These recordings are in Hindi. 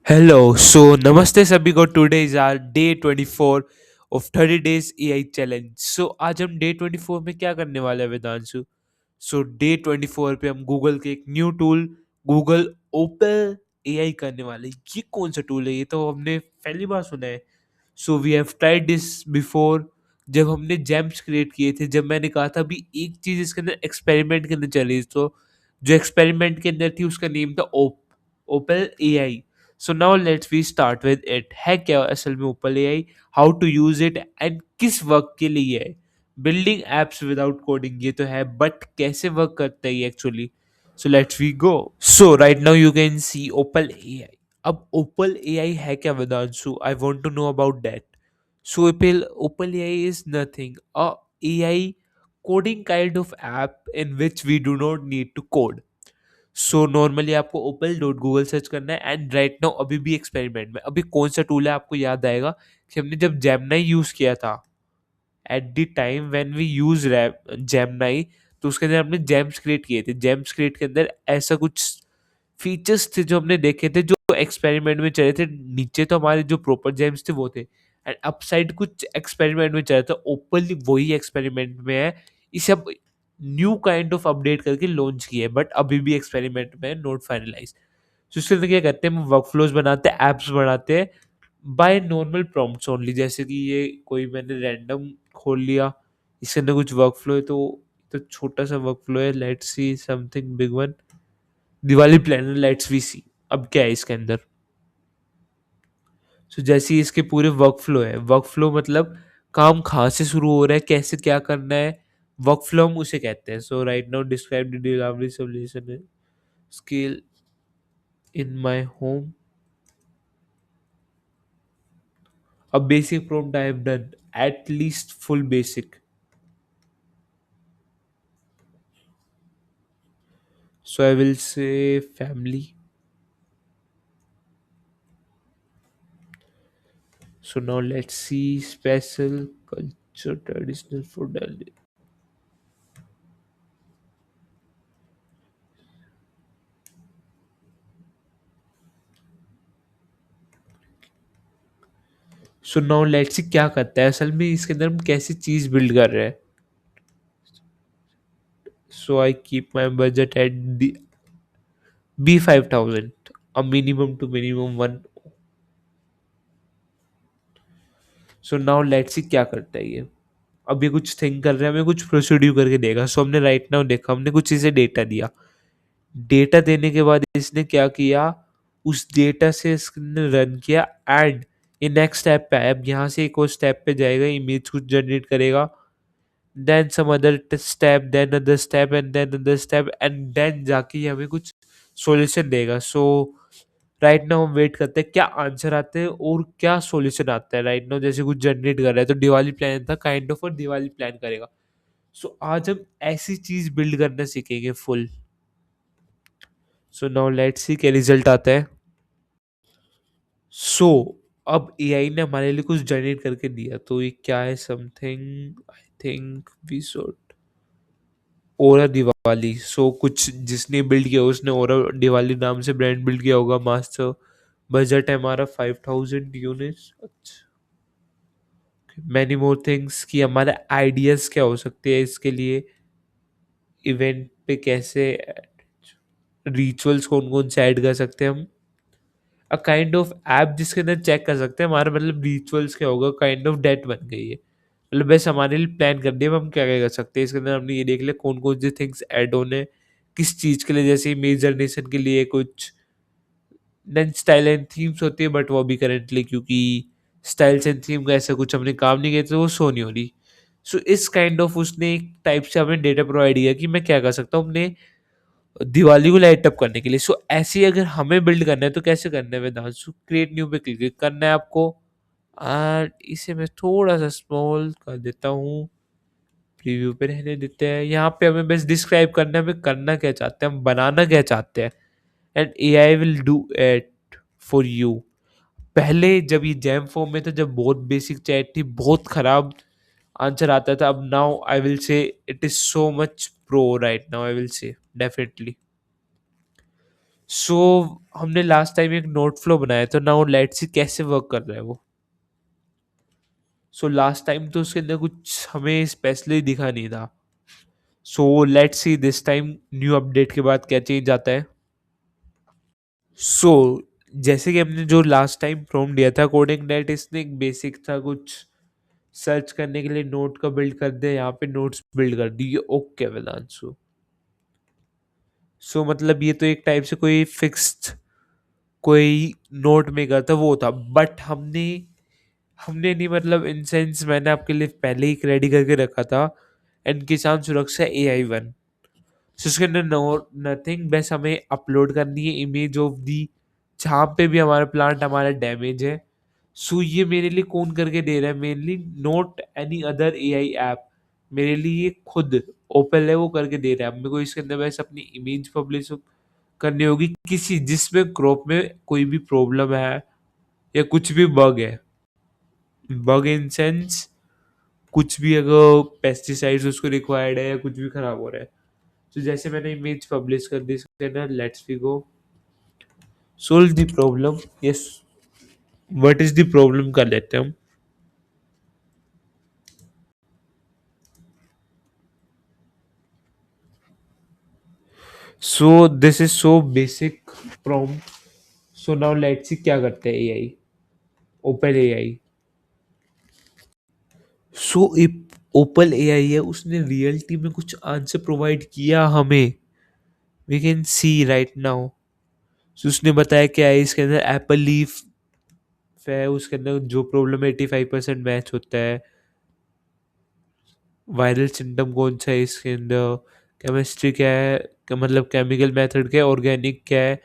Hello, so namaste सभी को. Today is our day 24 of 30 days AI challenge. So आज हम day 24 में क्या करने वाले हैं वेदांशु? सो डे 24 पे हम गूगल के एक new tool Google open AI करने वाले हैं. ये कौन सा टूल है? ये तो हमने पहली बार सुना है. So we have tried this before. जब हमने जैम्स क्रिएट किए थे, जब मैंने कहा था अभी एक चीज इसके अंदर एक्सपेरिमेंट के अंदर चली, तो जो एक्सपेरिमेंट के अंदर थी उसका नेम था OpenAI. So now let's we start with it. है क्या असल में OpenAI, how to use it and किस वर्क के लिए है? बिल्डिंग एप्स विदाउट कोडिंग, ये तो है, बट कैसे वर्क करता है ये actually? So let's we go. So right now you can see OpenAI. अब ओपन एआई है क्या Vedanshu? I want to know about that. So OpenAI is nothing a AI coding kind of app in which we do not need to code. So normally आपको ओपल डॉट गूगल सर्च करना है. एंड राइट नाउ अभी भी एक्सपेरिमेंट में, अभी कौन सा टूल है आपको याद आएगा कि हमने जब जेमिनी यूज किया था at the time when we use Gemini, तो उसके अंदर हमने जेम्स क्रिएट किए थे. जेम्स क्रिएट के अंदर ऐसा कुछ फीचर्स थे जो हमने देखे थे, जो एक्सपेरिमेंट में चले थे. नीचे तो हमारे जो प्रॉपर जेम्स थे वो थे, एंड अपसाइड कुछ एक्सपेरिमेंट में चले थे. ओपनली वही एक्सपेरिमेंट में है. इसे अब न्यू काइंड ऑफ अपडेट करके लॉन्च किया है, बट अभी भी एक्सपेरिमेंट में है, नॉट फाइनलाइज. तो उसके अंदर क्या करते हैं, हम वर्क फ्लोज बनाते हैं, एप्स बनाते हैं बाय नॉर्मल प्रॉम्प्ट्स ओनली. जैसे कि ये कोई मैंने रैंडम खोल लिया, इसके अंदर कुछ वर्क फ्लो है, तो छोटा सा वर्क फ्लो है. Let's see something big one. Diwali planner, let's we see. अब क्या है इसके अंदर? सो जैसे ही इसके पूरे वर्क फ्लो है, वर्क फ्लो मतलब काम कहाँ से शुरू हो रहा है, कैसे क्या करना है, वर्क फ्लो हम उसे कहते हैं. So right now describe the delivery solution scale in my home. A basic prompt I have done, at least full basic. So I will say family. So now let's see special culture, traditional food. So now let's see क्या करता है असल में इसके अंदर, हम कैसी चीज बिल्ड कर रहे हैं. So I keep my budget at the B5000, a minimum to minimum one. So now let's see क्या करता है ये. अब ये कुछ थिंक कर रहा है, हमें कुछ प्रोसीड्यू करके देगा. सो हमने राइट नाउ देखा, हमने कुछ इसे डेटा दिया. डेटा देने के बाद इसने क्या किया, उस डेटा से इसने रन किया, एंड ये नेक्स्ट स्टेप पे आया. अब यहाँ से एक और स्टेप पे जाएगा, इमेज कुछ जनरेट करेगा, then some other step, then other step, and then other step, and then जाके ये हमें कुछ सॉल्यूशन देगा. सो राइट नाउ हम वेट करते हैं क्या आंसर आते हैं और क्या सॉल्यूशन आता है. राइट नाउ जैसे कुछ जनरेट कर रहा है, तो दिवाली प्लान था काइंड ऑफ, और दिवाली प्लान करेगा. सो आज हम ऐसी चीज बिल्ड करना सीखेंगे full. So now let's see क्या रिजल्ट आता है. सो अब एआई ने हमारे लिए कुछ जनरेट करके दिया, तो ये क्या है, something I think we should aura Diwali. So कुछ जिसने बिल्ड किया उसने ओरा दिवाली नाम से ब्रांड बिल्ड किया होगा. मास्टर बजट है हमारा 5000 यूनिट्स. अच्छा, मैनी मोर थिंग्स कि हमारे आइडियाज क्या हो सकते हैं इसके लिए, इवेंट पे कैसे रिचुअल्स कौन कौन से ऐड कर सकते हैं हम. अ काइंड ऑफ ऐप जिसके अंदर चेक कर सकते हैं हमारा मतलब रिचुअल्स क्या होगा, काइंड ऑफ डेट बन गई है. मतलब बस हमारे लिए प्लान कर दिया, अब हम क्या क्या कर सकते हैं इसके अंदर. हमने ये देख लिया कौन कौन सी थिंग्स ऐड होने किस चीज़ के लिए. जैसे इमेज जनरेशन के लिए कुछ देन स्टाइल एंड थीम्स होती है, बट वो अभी करेंटली क्योंकि स्टाइल्स एंड थीम का ऐसा कुछ हमने काम नहीं किया, तो वो शो नहीं हो रही. सो इस काइंड ऑफ उसने एक टाइप से हमें डेटा प्रोवाइड किया कि मैं क्या कर सकता हूँ अपने दिवाली को लाइट अप करने के लिए. सो ऐसे ही अगर हमें बिल्ड करना है तो कैसे करना है वेदांशु? क्रिएट न्यू पे क्लिक करना है आपको, एंड इसे मैं थोड़ा सा स्मॉल कर देता हूँ, प्रीव्यू पे रहने देते हैं. यहाँ पे हमें बस डिस्क्राइब करना है हमें करना क्या चाहते हैं, हम बनाना क्या चाहते हैं, and AI will do it for you. पहले जब ये जैम फॉर्म में था, जब बहुत बेसिक चैट थी, बहुत खराब आंसर आता था. अब now I will say it is so much pro. Right now I will say definitely. So हमने लास्ट टाइम एक नोट फ्लो बनाया था, नाउ लेट्स सी कैसे वर्क कर रहा है वो। सो लास्ट टाइम तो उसके अंदर कुछ हमें स्पेशली दिखा नहीं था। So let's see this time new update के बाद क्या चेंज आता है। सो जैसे कि हमने जो लास्ट टाइम प्रॉम्प्ट दिया था कोडिंग नेट, इसने एक बेसिक था कुछ सर्च करने के लिए, नोट का बिल्ड कर दे, यहाँ पे नोट्स बिल्ड कर दी, ओके वेदांशु। सो मतलब ये तो एक टाइप से कोई फिक्स्ड कोई नोट मेकर था वो था, बट हमने हमने नहीं, मतलब इन सेंस मैंने आपके लिए पहले ही रेडी करके रखा था, एंड किसान सुरक्षा AI1। सो उसके अंदर नो नथिंग, बस हमें अपलोड करनी है इमेज ऑफ दी जहाँ पे भी हमारा प्लांट हमारा डैमेज है। सो ये मेरे लिए कौन करके दे रहा है, mainly not any other AI app, मेरे लिए ये खुद ओपन है वो करके दे रहा है। अब मेरे को इसके अंदर बस अपनी इमेज पब्लिश करनी होगी किसी जिसमें क्रॉप में कोई भी प्रॉब्लम है या कुछ भी बग है। बग इन सेंस कुछ भी अगर पेस्टिसाइड्स उसको रिक्वायर्ड है या कुछ भी खराब हो रहा है। तो जैसे मैंने इमेज पब्लिश कर दी इसके अंदर, let's we go solve the problem. Yes, what is the problem कर लेते हैं हम। So this is so basic prompt. So now let's see क्या करते हैं AI, open AI। So open AI है, उसने रियलिटी में कुछ आंसर प्रोवाइड किया हमें, we can see right now. So उसने बताया क्या है इसके अंदर, एप्पल लीफ है, उसके अंदर जो प्रॉब्लम 85% मैच होता है। वायरल सिम्टम कौन सा है इसके अंदर, केमिस्ट्री क्या है, मतलब केमिकल मेथड क्या है, ऑर्गेनिक क्या है,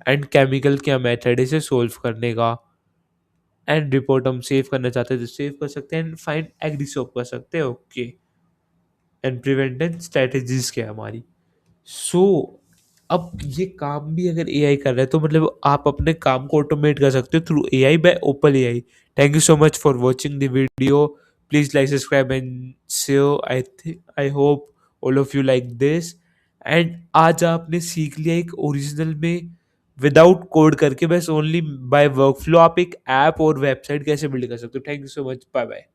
एंड केमिकल क्या मेथड है इसे सोल्व करने का। एंड रिपोर्ट हम सेव करना चाहते हैं तो सेव कर सकते हैं, एंड फाइंड एग्री कर सकते हैं, ओके। एंड प्रिवेंशन स्ट्रेटेजीज क्या है हमारी। सो अब ये काम भी अगर AI कर रहा है तो मतलब आप अपने काम को ऑटोमेट कर सकते हो through AI bye open AI। Thank you so much for watching the video. Please like subscribe and share. I hope all of you like this. And आज आपने सीख लिया एक ओरिजिनल में विदाउट कोड करके, बस ओनली बाय वर्कफ्लो आप एक ऐप और वेबसाइट कैसे बिल्ड कर सकते हो। Thank you so much, bye bye.